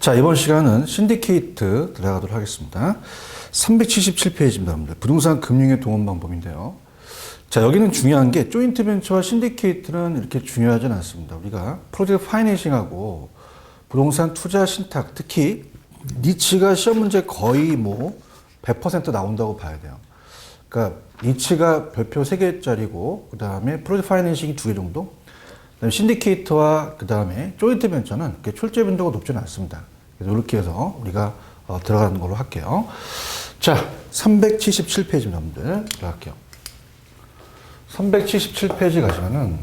자, 이번 시간은 신디케이트 들어가도록 하겠습니다. 377페이지입니다, 여러분들. 부동산 금융의 동원 방법인데요. 자, 여기는 중요한 게 조인트 벤처와 신디케이트는 이렇게 중요하진 않습니다. 우리가 프로젝트 파이낸싱하고 부동산 투자 신탁, 특히 니치가 시험 문제 거의 100% 나온다고 봐야 돼요. 그러니까 니치가 별표 3개짜리고 그 다음에 프로젝트 파이낸싱이 2개 정도, 그다음에 신디케이터와 그 다음에 조인트 벤처는 출제 빈도가 높지는 않습니다. 그래서 이렇게 해서 우리가 들어가는 걸로 할게요. 자, 377페이지 여러분들 들어갈게요. 377페이지 가시면은,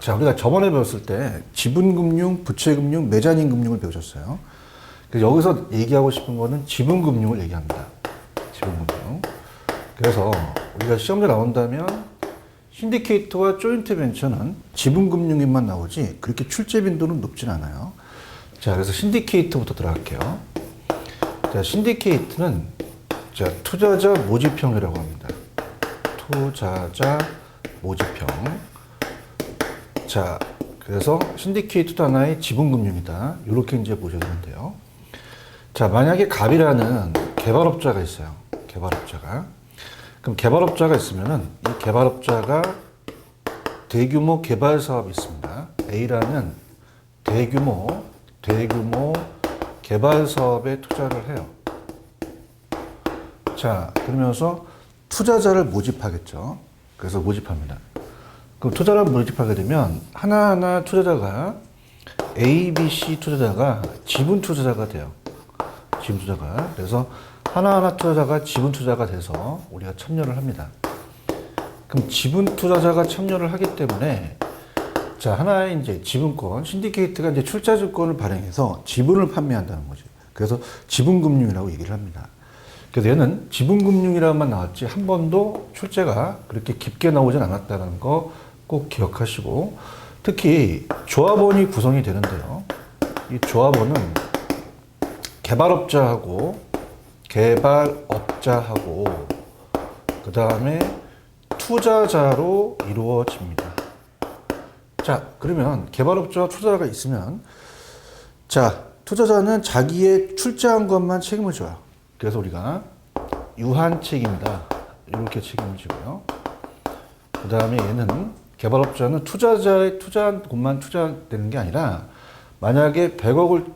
자, 우리가 저번에 배웠을 때 지분금융, 부채금융, 매자닌금융을 배우셨어요. 그래서 여기서 얘기하고 싶은 거는 지분금융을 얘기합니다. 지분금융. 그래서 우리가 시험에 나온다면 신디케이터와 조인트 벤처는 지분금융인만 나오지 그렇게 출제 빈도는 높진 않아요. 자, 그래서 신디케이터부터 들어갈게요. 자, 신디케이트는 투자자 모집형이라고 합니다. 투자자 모집형. 자, 그래서 신디케이트도 하나의 지분금융이다. 이렇게 이제 보셔야 되는데요. 자, 만약에 갑이라는 개발업자가 있어요. 개발업자가. 그럼 개발업자가 있으면은 이 개발업자가 대규모 개발 사업이 있습니다. A라는 대규모 개발 사업에 투자를 해요. 자, 그러면서 투자자를 모집하겠죠. 그래서 모집합니다. 그럼 투자를 모집하게 되면 하나하나 투자자가 A, B, C 투자자가 지분 투자자가 돼요. 지분 투자가. 그래서 하나하나 투자자가 지분 투자가 돼서 우리가 참여를 합니다. 그럼 지분 투자자가 참여를 하기 때문에, 자, 하나의 이제 지분권, 신디케이트가 이제 출자증권을 발행해서 지분을 판매한다는 거죠. 그래서 지분금융이라고 얘기를 합니다. 그래서 얘는 지분금융이라고만 나왔지 한 번도 출제가 그렇게 깊게 나오진 않았다는 거 꼭 기억하시고, 특히 조합원이 구성이 되는데요. 이 조합원은 개발업자하고 그 다음에 투자자로 이루어집니다. 자, 그러면 개발업자와 투자자가 있으면, 자, 투자자는 자기의 출자한 것만 책임을 져요. 그래서 우리가 유한 책임이다. 이렇게 책임을 지고요. 그 다음에 얘는 개발업자는 투자자의 투자한 것만 투자되는 게 아니라, 만약에 100억을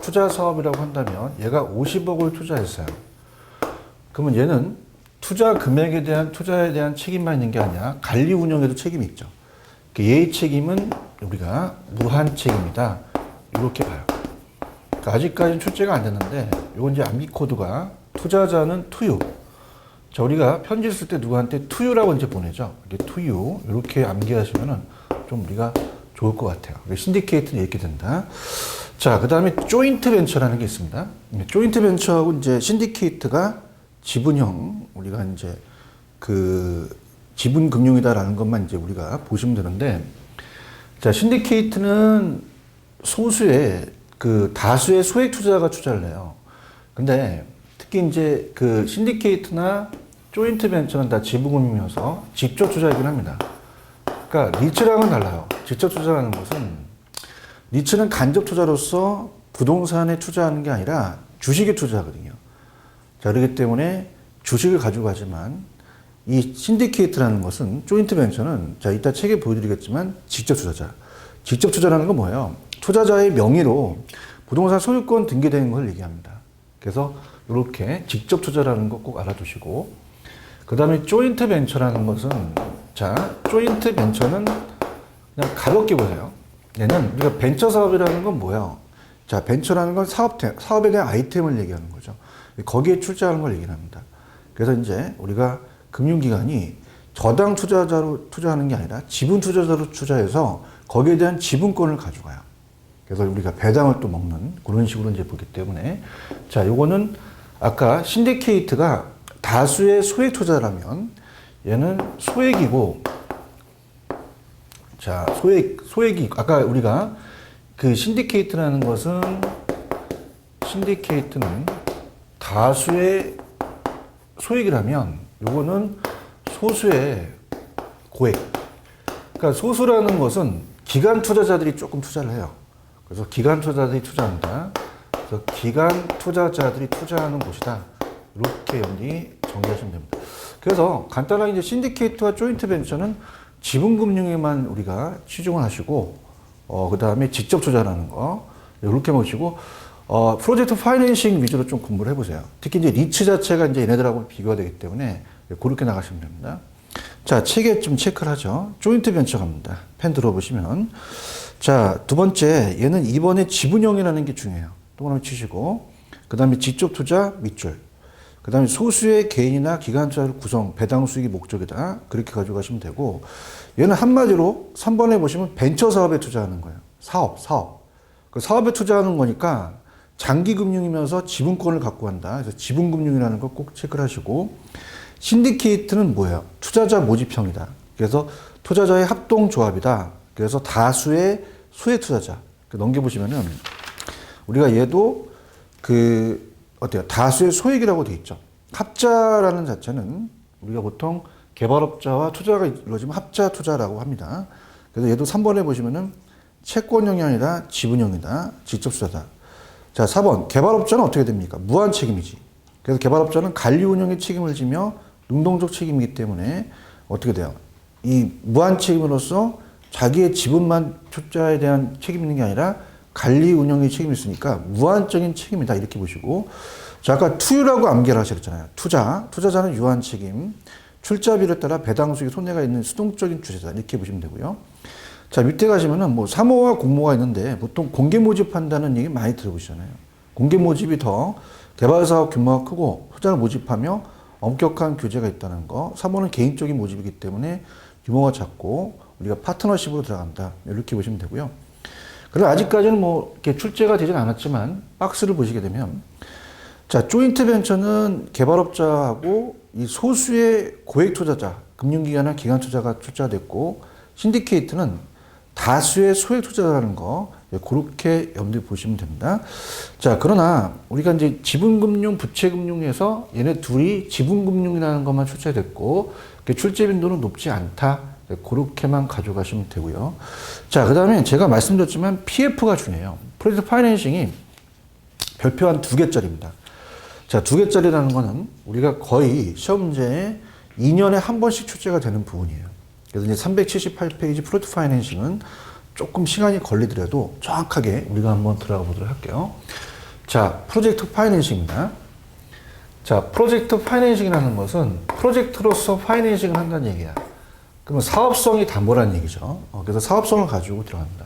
투자 사업이라고 한다면 얘가 50억을 투자했어요. 그러면 얘는 투자 금액에 대한 투자에 대한 책임만 있는 게 아니라 관리 운영에도 책임이 있죠. 얘의 책임은 우리가 무한 책임이다. 이렇게 봐요. 그러니까 아직까지는 출제가 안 됐는데, 이건 이제 암기 코드가 투자자는 투유. 자, 우리가 편지를 쓸 때 누구한테 투유라고 이제 보내죠. 이게 투유. 이렇게 암기하시면은 좀 우리가 좋을 것 같아요. 신디케이트는 이렇게 된다. 자, 그 다음에 조인트 벤처라는 게 있습니다. 조인트 벤처하고 이제 신디케이트가 지분형, 우리가 이제 지분 금융이다라는 것만 이제 우리가 보시면 되는데, 자, 신디케이트는 다수의 소액 투자자가 투자를 해요. 근데 특히 이제 신디케이트나 조인트 벤처는 다 지분 금융이어서 직접 투자이긴 합니다. 그러니까 니츠랑은 달라요. 직접 투자라는 것은, 니츠는 간접 투자로서 부동산에 투자하는 게 아니라 주식에 투자하거든요. 자, 그렇기 때문에 주식을 가지고 가지만, 이 신디케이트라는 것은, 조인트 벤처는, 자, 이따 책에 보여드리겠지만, 직접 투자자. 직접 투자라는 건 뭐예요? 투자자의 명의로 부동산 소유권 등기되는 걸 얘기합니다. 그래서 이렇게 직접 투자라는 거 꼭 알아두시고, 그 다음에 조인트 벤처라는 것은, 자, 조인트 벤처는 그냥 가볍게 보세요. 얘는 우리가 벤처 사업이라는 건 뭐예요? 자, 벤처라는 건 사업에 대한 아이템을 얘기하는 거죠. 거기에 출자하는 걸 얘기를 합니다. 그래서 이제 우리가 금융기관이 저당 투자자로 투자하는 게 아니라 지분 투자자로 투자해서 거기에 대한 지분권을 가져가요. 그래서 우리가 배당을 또 먹는 그런 식으로 이제 보기 때문에, 자, 요거는 아까 신디케이트가 다수의 소액 투자라면 얘는 소액이고, 자, 소액이, 아까 우리가 신디케이트라는 것은, 신디케이트는 다수의 소액이라면 요거는 소수의 고액. 그러니까 소수라는 것은 기관 투자자들이 조금 투자를 해요. 그래서 기관 투자자들이 투자한다. 그래서 기관 투자자들이 투자하는 곳이다. 이렇게 여러분들이 정리하시면 됩니다. 그래서 간단하게 이제 신디케이트와 조인트 벤처는 지분금융에만 우리가 치중을 하시고, 그 다음에 직접 투자라는 거, 이렇게 보시고, 프로젝트 파이낸싱 위주로 좀 공부를 해보세요. 특히 이제 리츠 자체가 이제 얘네들하고 비교가 되기 때문에 그렇게 나가시면 됩니다. 자, 책에 좀 체크를 하죠. 조인트 벤처 갑니다. 펜 들어보시면. 자, 두 번째, 얘는 이번에 지분형이라는 게 중요해요. 동그라미 치시고, 그 다음에 직접 투자 밑줄. 그 다음에 소수의 개인이나 기관 투자를 구성, 배당 수익이 목적이다. 그렇게 가져가시면 되고, 얘는 한마디로 3번에 보시면 벤처 사업에 투자하는 거예요. 사업. 그 사업에 투자하는 거니까 장기 금융이면서 지분권을 갖고 간다. 그래서 지분금융이라는 거 꼭 체크를 하시고, 신디케이트는 뭐예요? 투자자 모집형이다. 그래서 투자자의 합동조합이다. 그래서 다수의 소액 투자자. 넘겨보시면은, 우리가 얘도 어때요? 다수의 소액이라고 되어 있죠. 합자라는 자체는 우리가 보통 개발업자와 투자가 이루어지면 합자 투자라고 합니다. 그래서 얘도 3번에 보시면은 채권형이 아니라 지분형이다. 직접 투자다. 자, 4번. 개발업자는 어떻게 됩니까? 무한 책임이지. 그래서 개발업자는 관리 운영의 책임을 지며 능동적 책임이기 때문에 어떻게 돼요? 이 무한 책임으로서 자기의 지분만 투자에 대한 책임이 있는 게 아니라 관리 운영의 책임이 있으니까 무한적인 책임이다. 이렇게 보시고. 자, 아까 투유라고 암기를 하셨잖아요. 투자자는 유한 책임. 출자비를 따라 배당 수익 손해가 있는 수동적인 주체다. 이렇게 보시면 되고요. 자, 밑에 가시면은 뭐 사모와 공모가 있는데 보통 공개 모집한다는 얘기 많이 들어보시잖아요. 공개 모집이 더 개발 사업 규모가 크고 투자를 모집하며 엄격한 규제가 있다는 거. 사모는 개인적인 모집이기 때문에 규모가 작고 우리가 파트너십으로 들어간다. 이렇게 보시면 되고요. 그리고 아직까지는 뭐 이렇게 출제가 되진 않았지만 박스를 보시게 되면, 자, 조인트 벤처는 개발업자하고 이 소수의 고액 투자자, 금융기관이나 기관 투자가 투자됐고, 신디케이트는 다수의 소액 투자라는 거, 그렇게 염두에 보시면 됩니다. 자, 그러나 우리가 이제 지분금융, 부채금융에서 얘네 둘이 지분금융이라는 것만 출제됐고, 출제 빈도는 높지 않다. 그렇게만 가져가시면 되고요. 자, 그 다음에 제가 말씀드렸지만 PF가 중요해요. 프로젝트 파이낸싱이 별표 한 2개짜리입니다. 자, 2개짜리라는 거는 우리가 거의 시험 문제에 2년에 한 번씩 출제가 되는 부분이에요. 그래서 이제 378페이지 프로젝트 파이낸싱은 조금 시간이 걸리더라도 정확하게 우리가 한번 들어가 보도록 할게요. 자, 프로젝트 파이낸싱입니다. 자, 프로젝트 파이낸싱이라는 것은 프로젝트로서 파이낸싱을 한다는 얘기야. 그러면 사업성이 담보라는 얘기죠. 그래서 사업성을 가지고 들어갑니다.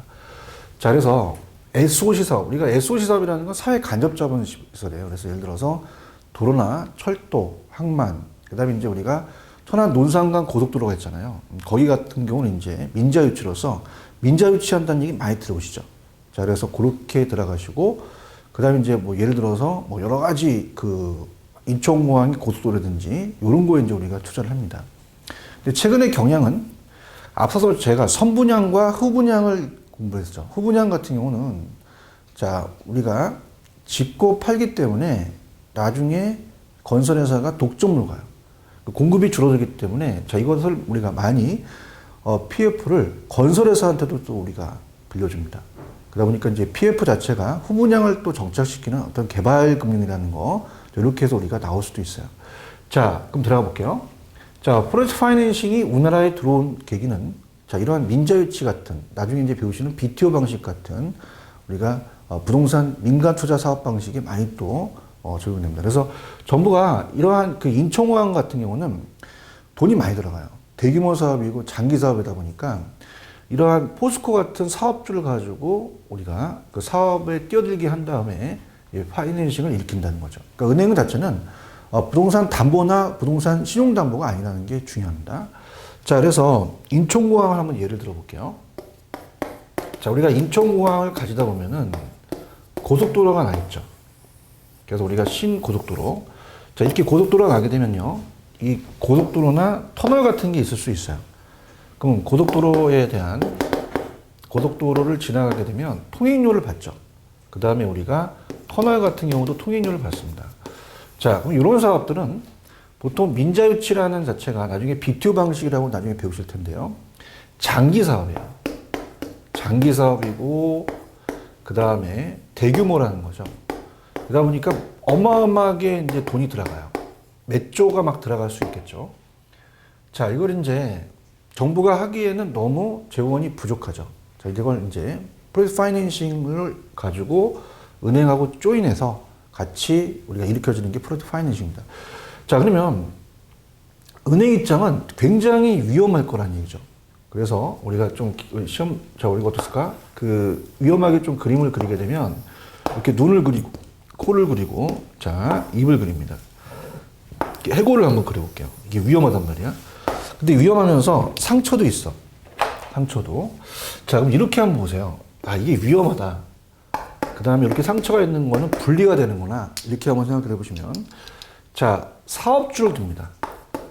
자, 그래서 SOC 사업, 우리가 SOC 사업이라는 건 사회 간접 자본 시설이에요. 그래서 예를 들어서 도로나 철도, 항만, 그 다음에 이제 우리가 천안 논산간 고속도로가 있잖아요. 거기 같은 경우는 이제 민자 유치로서 민자 유치한다는 얘기 많이 들어보시죠. 자, 그래서 그렇게 들어가시고, 그 다음에 이제 뭐 예를 들어서 뭐 여러 가지 인천공항의 고속도로라든지 이런 거에 이제 우리가 투자를 합니다. 근데 최근에 경향은 앞서서 제가 선분양과 후분양을 공부했죠. 후분양 같은 경우는 자, 우리가 짓고 팔기 때문에 나중에 건설회사가 독점으로 가요. 공급이 줄어들기 때문에 자, 이것을 우리가 많이 PF를 건설회사한테도 또 우리가 빌려줍니다. 그러다 보니까 이제 PF 자체가 후분양을 또 정착시키는 어떤 개발금융이라는 거 이렇게 해서 우리가 나올 수도 있어요. 자, 그럼 들어가 볼게요. 자, 프로젝트 파이낸싱이 우리나라에 들어온 계기는 자, 이러한 민자유치 같은 나중에 이제 배우시는 BTO 방식 같은 우리가 부동산 민간 투자 사업 방식에 많이 또 적용됩니다. 그래서 정부가 이러한 인천공항 같은 경우는 돈이 많이 들어가요. 대규모 사업이고 장기 사업이다 보니까 이러한 포스코 같은 사업주를 가지고 우리가 그 사업에 뛰어들게 한 다음에 파이낸싱을 일으킨다는 거죠. 그러니까 은행 자체는 부동산 담보나 부동산 신용담보가 아니라는 게 중요합니다. 자, 그래서 인천공항을 한번 예를 들어 볼게요. 자, 우리가 인천공항을 가지다 보면은 고속도로가 나 있죠. 그래서 우리가 신고속도로. 자, 이렇게 고속도로가 가게 되면요. 이 고속도로나 터널 같은 게 있을 수 있어요. 그럼 고속도로를 지나가게 되면 통행료를 받죠. 그 다음에 우리가 터널 같은 경우도 통행료를 받습니다. 자, 그럼 이런 사업들은 보통 민자유치라는 자체가 나중에 BTO 방식이라고 나중에 배우실 텐데요. 장기 사업이에요. 장기 사업이고, 그 다음에 대규모라는 거죠. 그러다 보니까 어마어마하게 이제 돈이 들어가요. 몇 조가 막 들어갈 수 있겠죠. 자, 이걸 이제 정부가 하기에는 너무 재원이 부족하죠. 자, 이걸 이제 프로젝트 파이낸싱을 가지고 은행하고 조인해서 같이 우리가 일으켜주는 게 프로젝트 파이낸싱입니다. 자, 그러면 은행 입장은 굉장히 위험할 거란 얘기죠. 그래서 우리가 좀 시험, 자, 우리가 어떻을까? 그 위험하게 좀 그림을 그리게 되면 이렇게 눈을 그리고, 코를 그리고, 자, 입을 그립니다. 해골을 한번 그려볼게요. 이게 위험하단 말이야. 근데 위험하면서 상처도 있어. 상처도. 자, 그럼 이렇게 한번 보세요. 아, 이게 위험하다. 그 다음에 이렇게 상처가 있는 거는 분리가 되는구나. 이렇게 한번 생각해 보시면. 자, 사업주를 둡니다.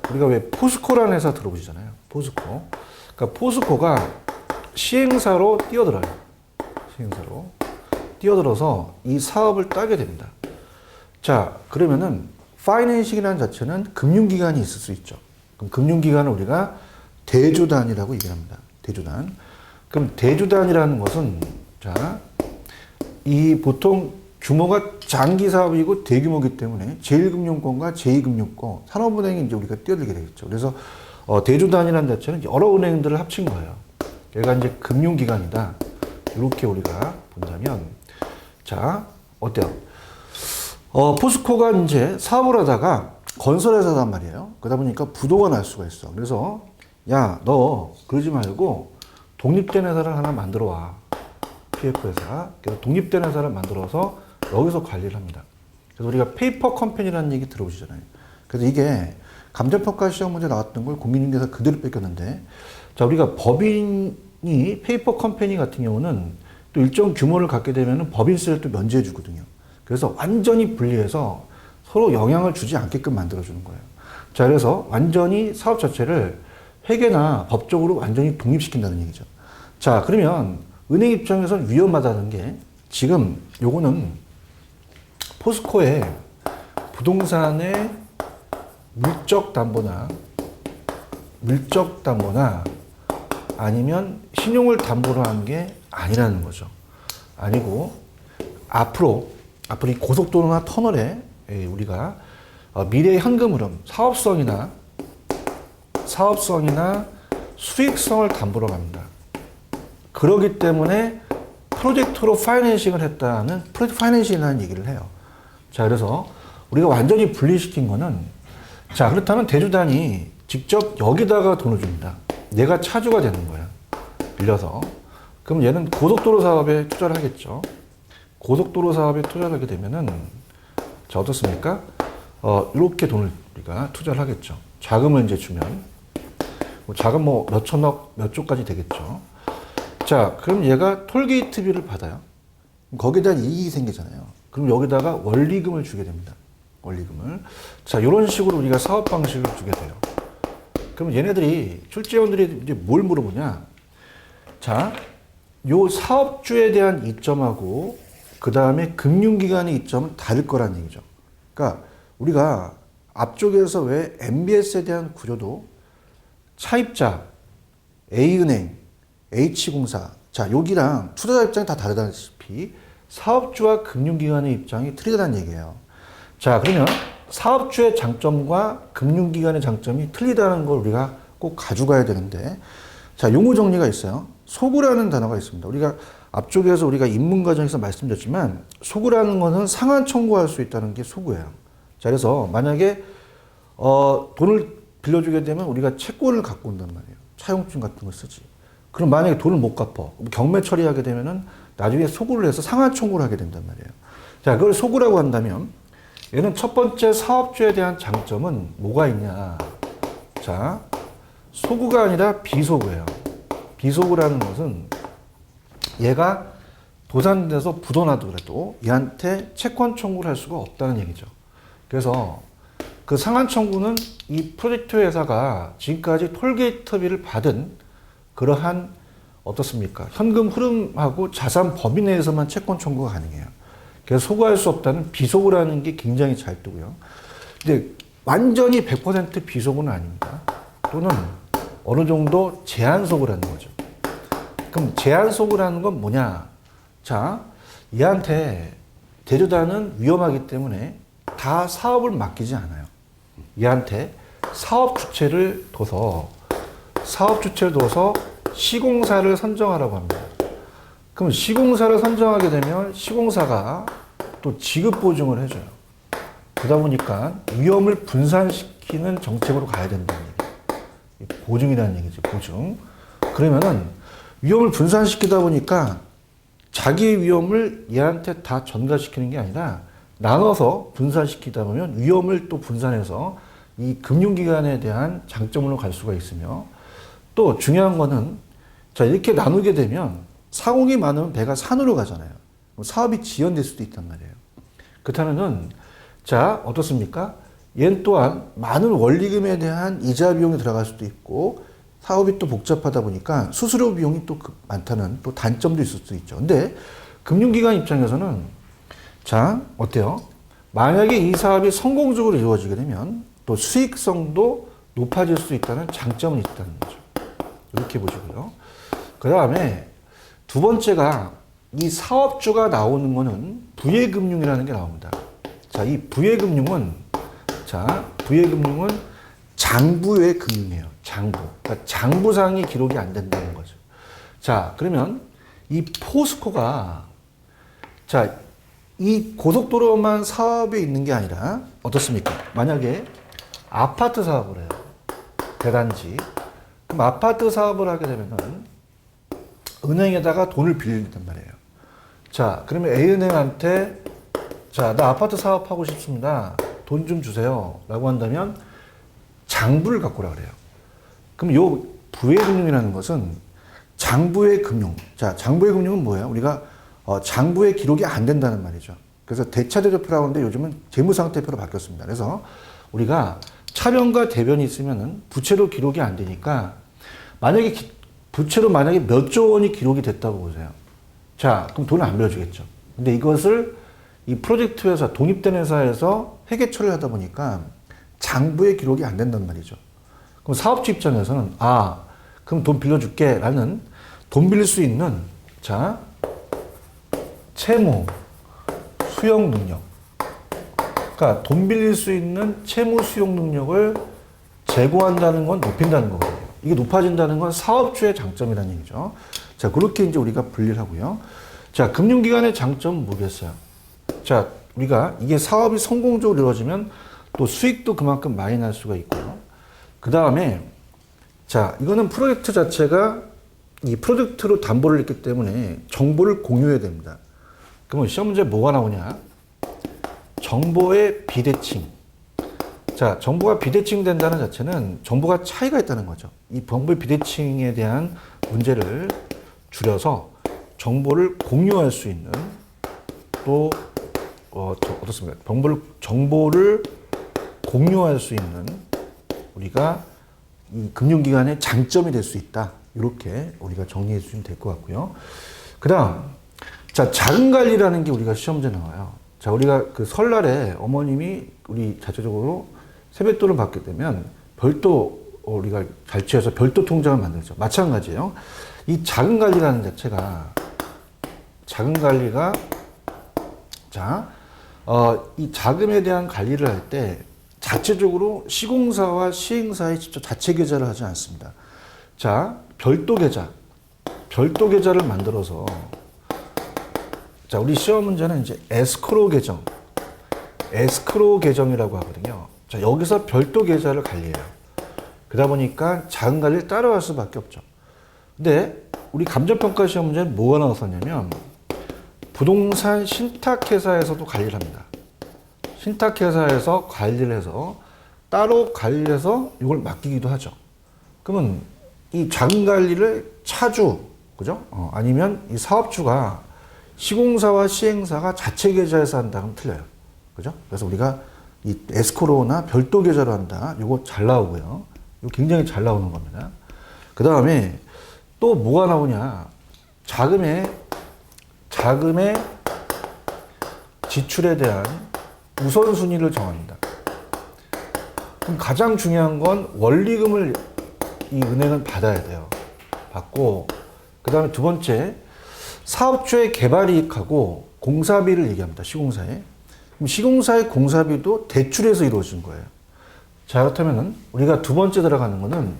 우리가 왜 포스코라는 회사 들어보시잖아요. 포스코. 그러니까 포스코가 시행사로 뛰어들어요. 시행사로. 뛰어들어서 이 사업을 따게 됩니다. 자, 그러면은 파이낸싱이라는 자체는 금융기관이 있을 수 있죠. 그럼 금융기관을 우리가 대주단이라고 얘기를 합니다. 대주단. 그럼 대주단이라는 것은, 자, 이 보통 규모가 장기 사업이고 대규모이기 때문에 제1금융권과 제2금융권, 산업은행이 이제 우리가 뛰어들게 되겠죠. 그래서 대주단이라는 자체는 여러 은행들을 합친 거예요. 얘가 이제 금융기관이다. 이렇게 우리가 본다면, 자, 어때요? 포스코가 이제 사업을 하다가 건설회사단 말이에요. 그러다 보니까 부도가 날 수가 있어. 그래서, 야, 너 그러지 말고 독립된 회사를 하나 만들어 와. PF회사. 그래서 독립된 회사를 만들어서 여기서 관리를 합니다. 그래서 우리가 페이퍼 컴퍼니라는 얘기 들어보시잖아요. 그래서 이게 감정평가 시험 문제 나왔던 걸 공인중개사 그대로 뺏겼는데, 자, 우리가 법인이 페이퍼 컴퍼니 같은 경우는 또 일정 규모를 갖게 되면 법인세를 또 면제해 주거든요. 그래서 완전히 분리해서 서로 영향을 주지 않게끔 만들어주는 거예요. 자, 그래서 완전히 사업 자체를 회계나 법적으로 완전히 독립시킨다는 얘기죠. 자, 그러면 은행 입장에서는 위험하다는 게 지금 요거는 포스코의 부동산의 물적 담보나 아니면 신용을 담보로 한 게 아니라는 거죠. 아니고 앞으로 이 고속도로나 터널에 우리가 미래의 현금 흐름, 사업성이나 수익성을 담보로 갑니다. 그러기 때문에 프로젝트로 파이낸싱을 했다는 프로젝트 파이낸싱이라는 얘기를 해요. 자, 그래서 우리가 완전히 분리시킨 거는, 자, 그렇다면 대주단이 직접 여기다가 돈을 줍니다. 얘가 차주가 되는 거야. 빌려서. 그럼 얘는 고속도로 사업에 투자를 하겠죠. 고속도로 사업에 투자를 하게 되면은, 자, 어떻습니까? 이렇게 돈을 우리가 투자를 하겠죠. 자금을 이제 주면. 자금 뭐 몇 천억, 몇 조까지 되겠죠. 자, 그럼 얘가 톨게이트비를 받아요. 거기에 대한 이익이 생기잖아요. 그럼 여기다가 원리금을 주게 됩니다. 원리금을. 자, 이런 식으로 우리가 사업 방식을 주게 돼요. 그럼 얘네들이, 출제원들이 이제 뭘 물어보냐. 자, 요 사업주에 대한 이점하고 그 다음에 금융기관의 이점은 다를 거란 얘기죠. 그러니까 우리가 앞쪽에서 왜 MBS에 대한 구조도 차입자, A은행, H공사, 자, 여기랑 투자자 입장이 다 다르다시피 사업주와 금융기관의 입장이 틀리다는 얘기예요. 자, 그러면 사업주의 장점과 금융기관의 장점이 틀리다는 걸 우리가 꼭 가져가야 되는데, 자, 용어 정리가 있어요. 소구라는 단어가 있습니다. 우리가 앞쪽에서 우리가 입문 과정에서 말씀드렸지만 소구라는 것은 상한 청구할 수 있다는 게 소구예요. 자, 그래서 만약에 돈을 빌려주게 되면 우리가 채권을 갖고 온단 말이에요. 차용증 같은 걸 쓰지. 그럼 만약에 돈을 못 갚아. 경매 처리하게 되면은 나중에 소구를 해서 상한 청구를 하게 된단 말이에요. 자, 그걸 소구라고 한다면 얘는 첫 번째 사업주에 대한 장점은 뭐가 있냐. 자, 소구가 아니라 비소구예요. 비소구라는 것은 얘가 도산돼서 부도나더라도 얘한테 채권 청구를 할 수가 없다는 얘기죠. 그래서 그 상한 청구는 이 프로젝트 회사가 지금까지 톨게이트비를 받은 그러한 어떻습니까? 현금 흐름하고 자산 범위 내에서만 채권 청구가 가능해요. 그래서 소구할 수 없다는 비소구라는 게 굉장히 잘 뜨고요. 근데 완전히 100% 비소구는 아닙니다. 또는 어느 정도 제한 소구라는 거죠. 그럼 제한 소구라는 건 뭐냐? 자, 얘한테 대조단은 위험하기 때문에 다 사업을 맡기지 않아요. 얘한테 사업 주체를 둬서 시공사를 선정하라고 합니다. 그럼 시공사를 선정하게 되면 시공사가 또 지급 보증을 해줘요. 그러다 보니까 위험을 분산시키는 정책으로 가야 된다는 얘기예요. 보증이라는 얘기죠. 보증. 그러면은 위험을 분산시키다 보니까 자기의 위험을 얘한테 다 전가시키는 게 아니라 나눠서 분산시키다 보면 위험을 또 분산해서 이 금융기관에 대한 장점으로 갈 수가 있으며, 또 중요한 거는 자, 이렇게 나누게 되면 상공이 많으면 배가 산으로 가잖아요. 사업이 지연될 수도 있단 말이에요. 그렇다면은 자, 어떻습니까? 얘는 또한 많은 원리금에 대한 이자 비용이 들어갈 수도 있고, 사업이 또 복잡하다 보니까 수수료 비용이 또 많다는 또 단점도 있을 수 있죠. 근데 금융기관 입장에서는 자, 어때요? 만약에 이 사업이 성공적으로 이루어지게 되면 또 수익성도 높아질 수 있다는 장점은 있다는 거죠. 이렇게 보시고요. 그 다음에 두 번째가 이 사업주가 나오는 거는 부예금융이라는 게 나옵니다. 자, 이 부예금융은 장부의 금융이에요. 장부. 그러니까 장부상이 기록이 안 된다는 거죠. 자, 그러면 이 포스코가 자, 이 고속도로만 사업에 있는 게 아니라 어떻습니까? 만약에 아파트 사업을 해요. 대단지. 그럼 아파트 사업을 하게 되면은 은행에다가 돈을 빌린단 말이에요. 자, 그러면 A은행한테 자, 나 아파트 사업하고 싶습니다. 돈 좀 주세요. 라고 한다면 장부를 갖고 오라 그래요. 그럼 요 부예금융이라는 것은 장부의 금융. 자, 장부의 금융은 뭐예요? 우리가 장부에 기록이 안 된다는 말이죠. 그래서 대차대조표라고 하는데 요즘은 재무상태표로 바뀌었습니다. 그래서 우리가 차변과 대변이 있으면은 부채로 기록이 안 되니까 만약에 부채로 만약에 몇 조 원이 기록이 됐다고 보세요. 자, 그럼 돈을 안 빌려주겠죠. 근데 이것을 이 프로젝트 회사, 독립된 회사에서 회계처리를 하다 보니까 장부에 기록이 안 된단 말이죠. 그럼 사업주 입장에서는 그럼 돈 빌려줄게 라는 돈 빌릴 수 있는 자, 채무, 수용 능력. 그러니까 돈 빌릴 수 있는 채무 수용 능력을 제고한다는 건 높인다는 거거든요. 이게 높아진다는 건 사업주의 장점이라는 얘기죠. 자, 그렇게 이제 우리가 분리를 하고요. 자, 금융기관의 장점은 뭐겠어요? 자, 우리가 이게 사업이 성공적으로 이루어지면 또 수익도 그만큼 많이 날 수가 있고요. 그 다음에 자, 이거는 프로젝트 자체가 이 프로젝트로 담보를 했기 때문에 정보를 공유해야 됩니다. 그러면 시험 문제 뭐가 나오냐? 정보의 비대칭. 자, 정보가 비대칭 된다는 자체는 정보가 차이가 있다는 거죠. 이 정보의 비대칭에 대한 문제를 줄여서 정보를 공유할 수 있는 또 어떻습니까? 정보를 공유할 수 있는 우리가 이 금융기관의 장점이 될 수 있다. 이렇게 우리가 정리해 주시면 될 것 같고요. 그 다음, 자, 자금관리라는 게 우리가 시험제 나와요. 자, 우리가 그 설날에 어머님이 우리 자체적으로 세뱃돈을 받게 되면 별도 우리가 발췌해서 별도 통장을 만들죠. 마찬가지예요. 이 자금관리라는 자체가 자, 이 자금에 대한 관리를 할 때 자체적으로 시공사와 시행사에 직접 자체 계좌를 하지 않습니다. 자, 별도 계좌를 만들어서 자, 우리 시험 문제는 이제 에스크로 계정이라고 하거든요. 자, 여기서 별도 계좌를 관리해요. 그러다 보니까 자금 관리를 따라갈 수밖에 없죠. 근데 우리 감정평가 시험 문제는 뭐가 나왔었냐면 부동산 신탁회사에서도 관리를 합니다. 신탁회사에서 관리를 해서 따로 관리를 해서 이걸 맡기기도 하죠. 그러면 이 자금 관리를 차주, 그죠? 아니면 이 사업주가 시공사와 시행사가 자체 계좌에서 한다 그러면 틀려요. 그죠? 그래서 우리가 이 에스크로나 별도 계좌로 한다. 이거 잘 나오고요. 이거 굉장히 잘 나오는 겁니다. 그 다음에 또 뭐가 나오냐. 자금의 지출에 대한 우선순위를 정합니다. 그럼 가장 중요한 건 원리금을 이 은행은 받아야 돼요. 받고, 그 다음에 두 번째, 사업주의 개발이익하고 공사비를 얘기합니다. 시공사에. 그럼 시공사의 공사비도 대출에서 이루어진 거예요. 자, 그렇다면은 우리가 두 번째 들어가는 거는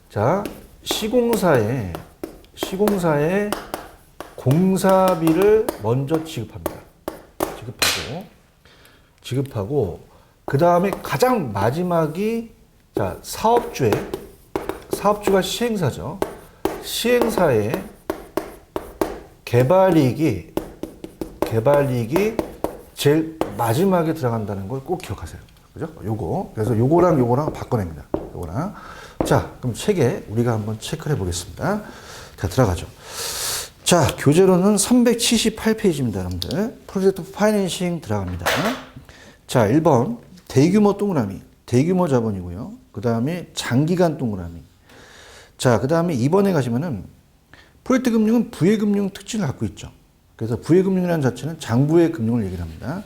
자, 시공사에 공사비를 먼저 지급하고 그 다음에 가장 마지막이 자, 사업주가 시행사죠. 시행사의 개발이익이 제일 마지막에 들어간다는 걸 꼭 기억하세요. 그죠? 요거. 그래서 요거랑 바꿔냅니다. 요거랑. 자, 그럼 책에 우리가 한번 체크를 해보겠습니다. 자, 들어가죠. 자, 교재로는 378페이지입니다, 여러분들. 프로젝트 파이낸싱 들어갑니다. 자, 1번. 대규모 동그라미. 대규모 자본이고요. 그 다음에 장기간 동그라미. 자, 그 다음에 2번에 가시면은 프로젝트 금융은 부의 금융 특징을 갖고 있죠. 그래서 부의 금융이라는 자체는 장부의 금융을 얘기를 합니다.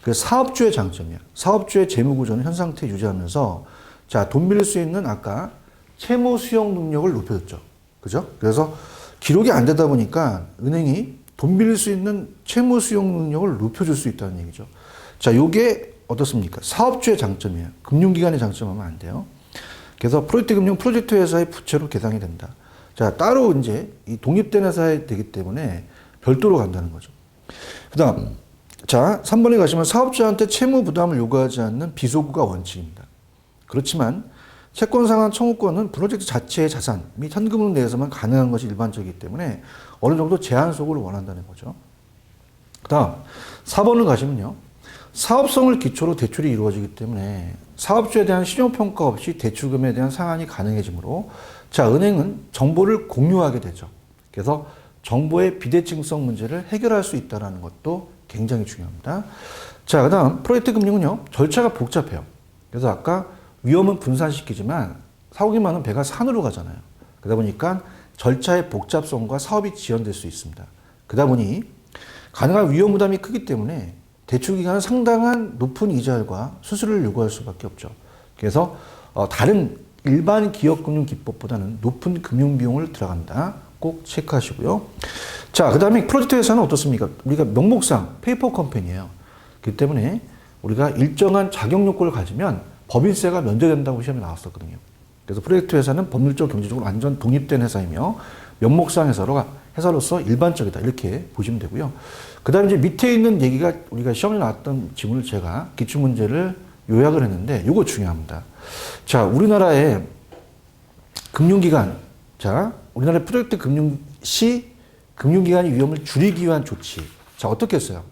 그래서 사업주의 장점이야. 사업주의 재무 구조는 현 상태 유지하면서 자, 돈 빌릴 수 있는 아까 채무 수용 능력을 높여줬죠. 그죠? 그래서 기록이 안 되다 보니까 은행이 돈 빌릴 수 있는 채무 수용 능력을 높여줄 수 있다는 얘기죠. 자, 요게 어떻습니까? 사업주의 장점이에요. 금융기관의 장점하면 안 돼요. 그래서 프로젝트 금융 프로젝트 회사의 부채로 계상이 된다. 자, 따로 이제 이 독립된 회사에 되기 때문에 별도로 간다는 거죠. 그 다음, 자, 3번에 가시면 사업자한테 채무 부담을 요구하지 않는 비소구가 원칙입니다. 그렇지만 채권 상환 청구권은 프로젝트 자체의 자산 및 현금으로 내에서만 가능한 것이 일반적이기 때문에 어느 정도 제한 속을 원한다는 거죠. 그 다음 4번을 가시면요. 사업성을 기초로 대출이 이루어지기 때문에 사업주에 대한 신용평가 없이 대출금에 대한 상환이 가능해지므로 자, 은행은 정보를 공유하게 되죠. 그래서 정보의 비대칭성 문제를 해결할 수 있다는 것도 굉장히 중요합니다. 자, 그 다음 프로젝트 금융은요. 절차가 복잡해요. 그래서 아까 위험은 분산시키지만 사고기만 하면 배가 산으로 가잖아요. 그러다 보니까 절차의 복잡성과 사업이 지연될 수 있습니다. 그러다 보니 가능한 위험 부담이 크기 때문에 대출 기간은 상당한 높은 이자율과 수수료를 요구할 수밖에 없죠. 그래서 다른 일반 기업금융 기법보다는 높은 금융 비용을 들어간다. 꼭 체크하시고요. 자, 그 다음에 프로젝트 회사는 어떻습니까? 우리가 명목상 페이퍼 컴퍼니예요. 그렇기 때문에 우리가 일정한 자격 요건을 가지면 법인세가 면제된다고 시험에 나왔었거든요. 그래서 프로젝트 회사는 법률적 경제적으로 완전 독립된 회사이며 면목상 회사로서 일반적이다 이렇게 보시면 되고요. 그 다음에 이제 밑에 있는 얘기가 우리가 시험에 나왔던 지문을 제가 기출문제를 요약을 했는데 이거 중요합니다. 자, 우리나라의 금융기관, 자, 우리나라의 프로젝트 금융 시 금융기관의 위험을 줄이기 위한 조치. 자, 어떻게 했어요?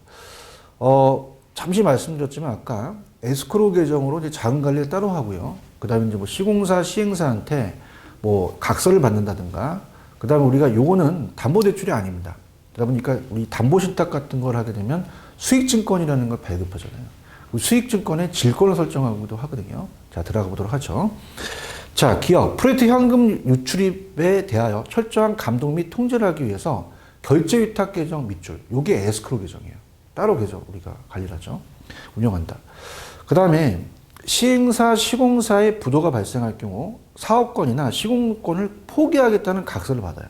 잠시 말씀드렸지만 아까 에스크로 계정으로 이제 자금 관리를 따로 하고요. 그 다음에 이제 뭐 시공사, 시행사한테 뭐 각서를 받는다든가, 그 다음에 우리가 요거는 담보대출이 아닙니다. 그러다 보니까 우리 담보신탁 같은 걸 하게 되면 수익증권이라는 걸 발급하잖아요. 수익증권의 질권을 설정하기도 하거든요. 자, 들어가 보도록 하죠. 자, 기업, 프로젝트 현금 유출입에 대하여 철저한 감독 및 통제를 하기 위해서 결제위탁 계정 밑줄, 요게 에스크로 계정이에요. 따로 계정 우리가 관리를 하죠. 운영한다. 그 다음에 시행사, 시공사의 부도가 발생할 경우 사업권이나 시공권을 포기하겠다는 각서를 받아요.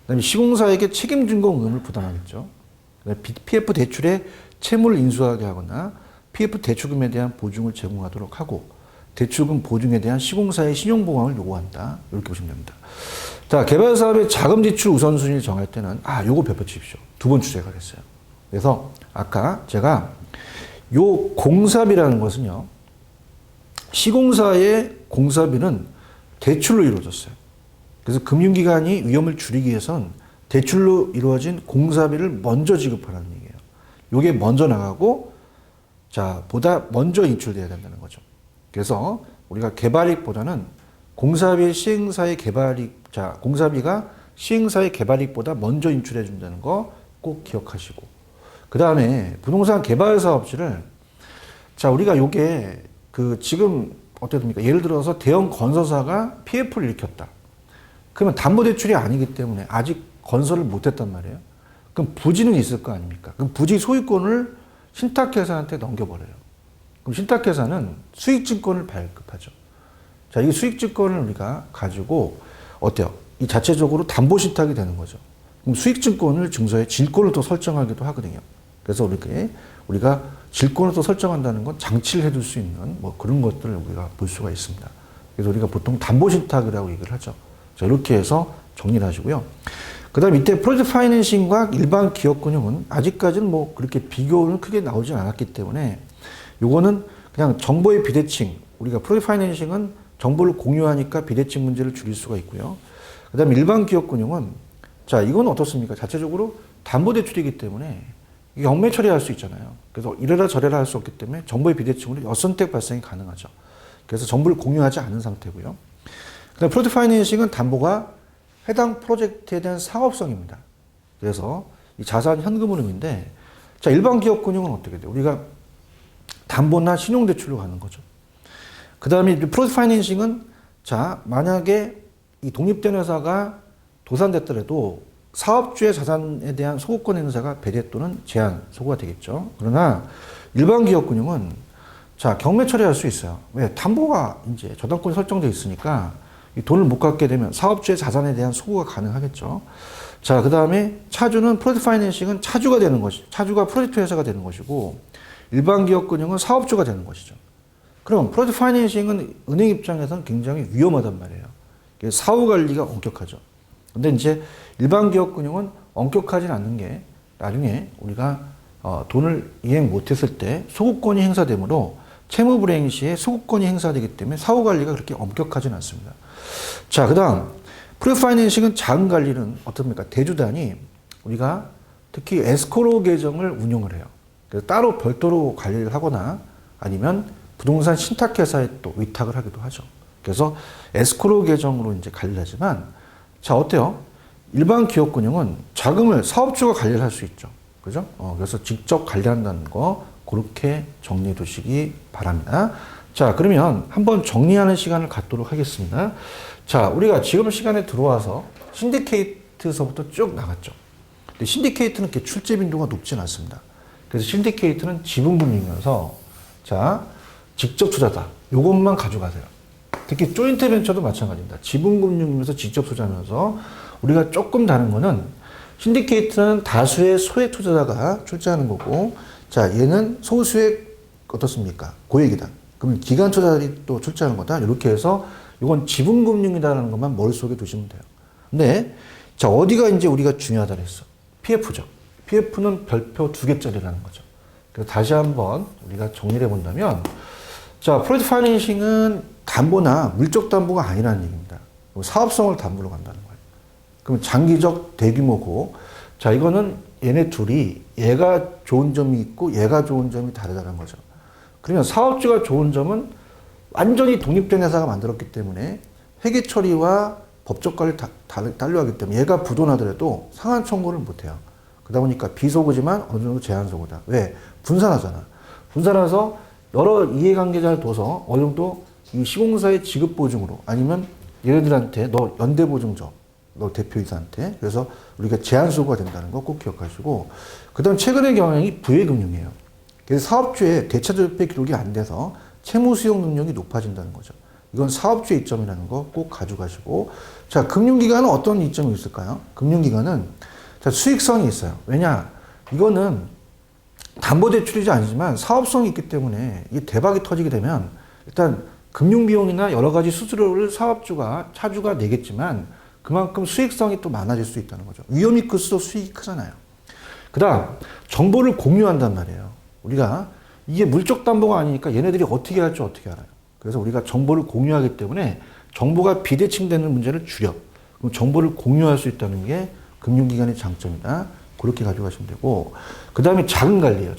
그 다음에 시공사에게 책임 준공 의무를 부담하겠죠. PF 대출에 채무를 인수하게 하거나 PF 대출금에 대한 보증을 제공하도록 하고 대출금 보증에 대한 시공사의 신용보강을 요구한다. 이렇게 보시면 됩니다. 자, 개발사업의 자금 지출 우선순위를 정할 때는 요거 벼펴치십시오. 두 번 추적을 했어요. 그래서 아까 제가 요 공사비라는 것은요. 시공사의 공사비는 대출로 이루어졌어요. 그래서 금융기관이 위험을 줄이기 위해선 대출로 이루어진 공사비를 먼저 지급하라는 얘기예요. 요게 먼저 나가고 자, 보다 먼저 인출돼야 된다는 거죠. 그래서 우리가 개발이익보다는 공사비 시행사의 개발이익, 자, 공사비가 시행사의 개발이익보다 먼저 인출해 준다는 거 꼭 기억하시고. 그 다음에 부동산 개발 사업지를 자, 우리가 요게 지금 어떻게 됩니까? 예를 들어서 대형 건설사가 PF를 일으켰다. 그러면 담보대출이 아니기 때문에 아직 건설을 못했단 말이에요. 그럼 부지는 있을 거 아닙니까? 그럼 부지 소유권을 신탁회사한테 넘겨버려요. 그럼 신탁회사는 수익증권을 발급하죠. 자, 이 수익증권을 우리가 가지고 어때요? 이 자체적으로 담보신탁이 되는 거죠. 그럼 수익증권을 증서에 질권을 또 설정하기도 하거든요. 그래서 우리가 질권을 또 설정한다는 건 장치를 해둘 수 있는 뭐 그런 것들을 우리가 볼 수가 있습니다. 그래서 우리가 보통 담보신탁이라고 얘기를 하죠. 자, 이렇게 해서 정리를 하시고요. 그 다음 밑에 프로젝트 파이낸싱과 일반 기업금융은 아직까지는 뭐 그렇게 비교는 크게 나오진 않았기 때문에 요거는 그냥 정보의 비대칭, 우리가 프로젝트 파이낸싱은 정보를 공유하니까 비대칭 문제를 줄일 수가 있고요. 그 다음에 일반 기업금융은 자, 이건 어떻습니까? 자체적으로 담보대출이기 때문에 이게 영매 처리할 수 있잖아요. 그래서 이래라 저래라 할 수 없기 때문에 정보의 비대칭으로 역선택 발생이 가능하죠. 그래서 정보를 공유하지 않은 상태고요. 그 다음에 프로젝트 파이낸싱은 담보가 해당 프로젝트에 대한 사업성입니다. 그래서 이 자산 현금 흐름인데, 자, 일반 기업 금융은 어떻게 돼요? 우리가 담보나 신용대출로 가는 거죠. 그 다음에 프로젝트 파이낸싱은 자, 만약에 이 독립된 회사가 도산됐더라도 사업주의 자산에 대한 소구권 행사가 배제 또는 제한, 소구가 되겠죠. 그러나 일반 기업 금융은 자, 경매 처리할 수 있어요. 왜? 담보가 이제 저당권이 설정되어 있으니까 이 돈을 못 갚게 되면 사업주의 자산에 대한 소구가 가능하겠죠. 자, 그 다음에 차주는 프로젝트 파이낸싱은 차주가 되는 것이, 차주가 프로젝트 회사가 되는 것이고, 일반 기업 금융은 사업주가 되는 것이죠. 그럼 프로젝트 파이낸싱은 은행 입장에서는 굉장히 위험하단 말이에요. 사후 관리가 엄격하죠. 근데 이제 일반 기업 금융은 엄격하진 않는 게 나중에 우리가 돈을 이행 못했을 때 소구권이 행사되므로 채무 불이행 시에 소구권이 행사되기 때문에 사후 관리가 그렇게 엄격하진 않습니다. 자, 그 다음 프로젝트 파이낸싱은 자금 관리는 어떻습니까? 대주단이 우리가 특히 에스코로 계정을 운영을 해요. 그래서 따로 별도로 관리를 하거나 아니면 부동산 신탁회사에 또 위탁을 하기도 하죠. 그래서 에스코로 계정으로 이제 관리를 하지만, 자, 어때요? 일반 기업금융은 자금을 사업주가 관리를 할 수 있죠. 그죠? 그래서 직접 관리한다는 거, 그렇게 정리해 두시기 바랍니다. 자, 그러면 한번 정리하는 시간을 갖도록 하겠습니다. 자, 우리가 지금 시간에 들어와서 신디케이트서부터 쭉 나갔죠. 근데 신디케이트는 이렇게 출제 빈도가 높진 않습니다. 그래서 신디케이트는 지분금융이면서, 자, 직접 투자다. 요것만 가져가세요. 특히 조인트 벤처도 마찬가지입니다. 지분금융이면서 직접 투자하면서 우리가 조금 다른 거는 신디케이트는 다수의 소액 투자자가 출자하는 거고, 자, 얘는 소수의 어떻습니까? 고액이다. 그러면 기관 투자자들이 또 출자하는 거다. 이렇게 해서 이건 지분금융이다라는 것만 머릿속에 두시면 돼요. 근데 자, 어디가 이제 우리가 중요하다 그랬어? PF죠. PF는 별표 2개짜리라는 거죠. 그래서 다시 한번 우리가 정리를 해본다면, 자, 프로젝트 파이낸싱은 담보나 물적 담보가 아니라는 얘기입니다. 사업성을 담보로 간다는 거예요. 그럼 장기적 대규모고, 자, 이거는 얘네 둘이 얘가 좋은 점이 있고 얘가 좋은 점이 다르다는 거죠. 그러면 사업주가 좋은 점은 완전히 독립된 회사가 만들었기 때문에 회계 처리와 법적 관리를 달려하기 때문에 얘가 부도나더라도 상한 청구를 못해요. 그러다 보니까 비소구지만 어느 정도 제한소구다. 왜? 분산하잖아. 분산해서 여러 이해관계자를 둬서 어느 정도 이 시공사의 지급보증으로 아니면 얘네들한테 너 연대보증 줘. 너 대표이사한테. 그래서 우리가 제한소구가 된다는 거 꼭 기억하시고, 그 다음 최근의 경향이 부회금융이에요. 그래서 사업주의 대차조폐 기록이 안 돼서 채무 수용 능력이 높아진다는 거죠. 이건 사업주의 이점이라는 거 꼭 가져가시고, 자, 금융기관은 어떤 이점이 있을까요? 금융기관은 자, 수익성이 있어요. 왜냐? 이거는 담보대출이지 아니지만 사업성이 있기 때문에 이게 대박이 터지게 되면 일단 금융비용이나 여러 가지 수수료를 사업주가, 차주가 내겠지만 그만큼 수익성이 또 많아질 수 있다는 거죠. 위험이 클수록 수익이 크잖아요. 그 다음, 정보를 공유한단 말이에요. 우리가 이게 물적 담보가 아니니까 얘네들이 어떻게 할지 어떻게 알아요. 그래서 우리가 정보를 공유하기 때문에 정보가 비대칭되는 문제를 줄여. 그럼 정보를 공유할 수 있다는 게 금융기관의 장점이다. 그렇게 가져가시면 되고, 그 다음에 자금관리예요.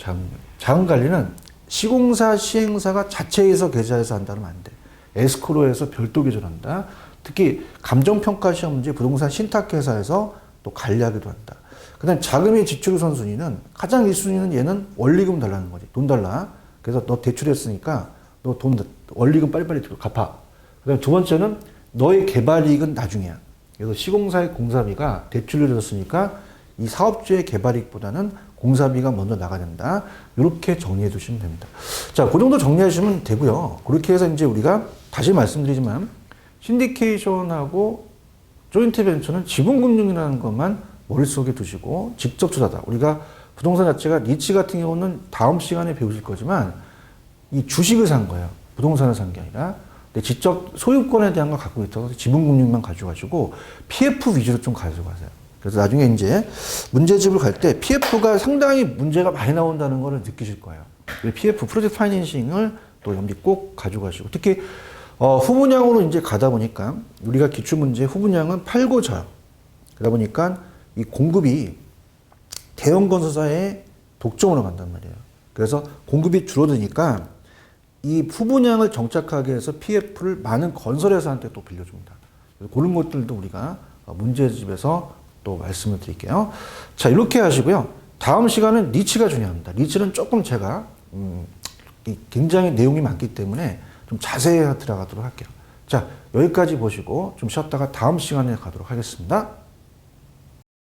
자금관리는 시공사, 시행사가 자체에서 계좌에서 한다면 안 돼. 에스코로에서 별도 계좌한다. 특히 감정평가 시험 문제 부동산 신탁회사에서 또 관리하기도 한다. 그 다음에 자금의 지출 우선순위는 가장 1순위는 얘는 원리금 달라는 거지. 돈 달라. 그래서 너 대출했으니까 너 돈, 원리금 빨리빨리 갚아. 그 다음에 두 번째는 너의 개발이익은 나중이야. 그래서 시공사의 공사비가 대출을 들었으니까 이 사업주의 개발이익보다는 공사비가 먼저 나가야 된다. 이렇게 정리해 두시면 됩니다. 자, 그 정도 정리하시면 되고요. 그렇게 해서 이제 우리가 다시 말씀드리지만 신디케이션하고 조인트 벤처는 지분금융이라는 것만 머릿속에 두시고 직접 투자다. 우리가 부동산 자체가 리츠 같은 경우는 다음 시간에 배우실 거지만 이 주식을 산 거예요. 부동산을 산 게 아니라. 근데 직접 소유권에 대한 걸 갖고 있어서 지분금융만 가져가지고 PF 위주로 좀 가져가세요. 그래서 나중에 이제 문제집을 갈 때 PF가 상당히 문제가 많이 나온다는 걸 느끼실 거예요. PF, 프로젝트 파이낸싱을 또 염두에 꼭 가져가시고 특히 후분양으로 이제 가다 보니까 우리가 기출문제 후분양은 팔고 져요. 그러다 보니까 이 공급이 대형 건설사의 독점으로 간단 말이에요. 그래서 공급이 줄어드니까 이 후분양을 정착하게 해서 PF를 많은 건설회사한테 또 빌려줍니다. 그래서 그런 것들도 우리가 문제집에서 또 말씀을 드릴게요. 자, 이렇게 하시고요. 다음 시간은 리츠가 중요합니다. 리츠는 조금 제가 굉장히 내용이 많기 때문에 좀 자세히 들어가도록 할게요. 자, 여기까지 보시고 좀 쉬었다가 다음 시간에 가도록 하겠습니다.